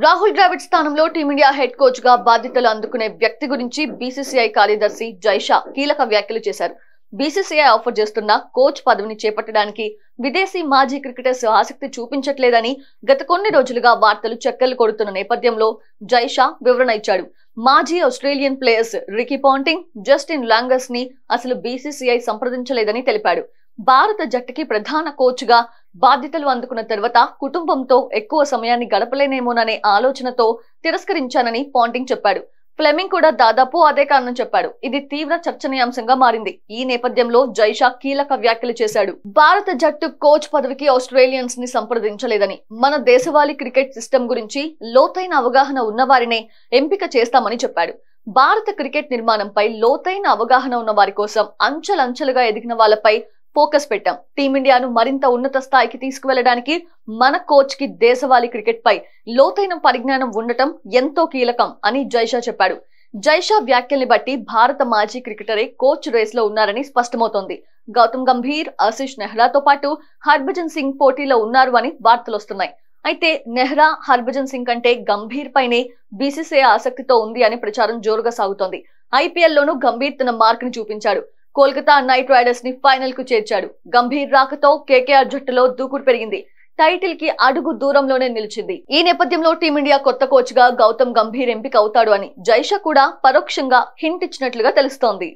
రాహుల్ ద్రావిడ్ స్థానంలో team India head coach గా బాధ్యతలు అందుకునే వ్యక్తి గురించి బీసీసీఐ కార్యదర్శి జైషా కీలక వ్యాఖ్యలు చేశారు. బీసీసీఐ ఆఫర్ చేస్తున్న కోచ్ పదవిని చేపట్టడానికి విదేశీ మాజీ క్రికెటర్స్ ఆసక్తి చూపించట్లేదని గత కొన్ని రోజులుగా వార్తలు చక్కర్లు కొడుతున్న నేపథ్యంలో జైషా వివరణ ఇచ్చాడు. మాజీ Australian players Ricky Ponting, Justin Langers ని అసలు బీసీసీఐ సంప్రదించలేదని తెలిపాడు. భారత జట్టుకి ప్రధాన కోచ్ గా బాధ్యతలు అందుకున్న తర్వాత కుటుంబంతో ఎక్కువ సమయాన్ని గడపలేనేమోననే ఆలోచనతో తిరస్కరించానని పాంటింగ్ చెప్పాడు. ఫ్లెమింగ్ కూడా దాదాపు అదే కారణం చెప్పాడు. ఇది తీవ్ర చర్చనీయాంశంగా మారింది. ఈ నేపథ్యంలో జైషా కీలక వ్యాఖ్యలు చేశాడు. భారత జట్టు కోచ్ పదవికి ఆస్ట్రేలియన్స్ ని సంప్రదించలేదని, మన దేశవాళీ క్రికెట్ సిస్టమ్ గురించి లోతైన అవగాహన ఉన్నవారినే ఎంపిక చేస్తామని చెప్పాడు. భారత క్రికెట్ నిర్మాణంపై లోతైన అవగాహన ఉన్న వారి కోసం అంచెలంచెలుగా ఎదిగిన వాళ్ళపై ఫోకస్ పెట్టాం. టీమిండియాను మరింత ఉన్నత స్థాయికి తీసుకువెళ్లడానికి మన కోచ్ కి దేశవాళీ క్రికెట్ పై లోతైన పరిజ్ఞానం ఉండటం ఎంతో కీలకం అని జైషా చెప్పాడు. జైషా వ్యాఖ్యల్ని బట్టి భారత మాజీ క్రికెటరే కోచ్ రేస్ లో ఉన్నారని స్పష్టమవుతోంది. గౌతమ్ గంభీర్, ఆశిష్ నెహ్రాతో పాటు హర్భజన్ సింగ్ పోటీలో ఉన్నారు అని వార్తలు వస్తున్నాయి. అయితే నెహ్రా, హర్భజన్ సింగ్ కంటే గంభీర్ పైనే బీసీసీఐ ఆసక్తితో ఉంది అని ప్రచారం జోరుగా సాగుతోంది. ఐపీఎల్ లోనూ గంభీర్ తన మార్క్ ని చూపించాడు. కోల్కతా నైట్ రైడర్స్ ని ఫైనల్ కు చేర్చాడు. గంభీర్ రాకతో కేకేఆర్ జట్టులో దూకుడు పెరిగింది. టైటిల్ కి అడుగు దూరంలోనే నిలిచింది. ఈ నేపథ్యంలో టీమిండియా కొత్త కోచ్ గా గౌతమ్ గంభీర్ ఎంపిక అవుతాడు అని జైషా కూడా పరోక్షంగా హింట్ ఇచ్చినట్లుగా తెలుస్తోంది.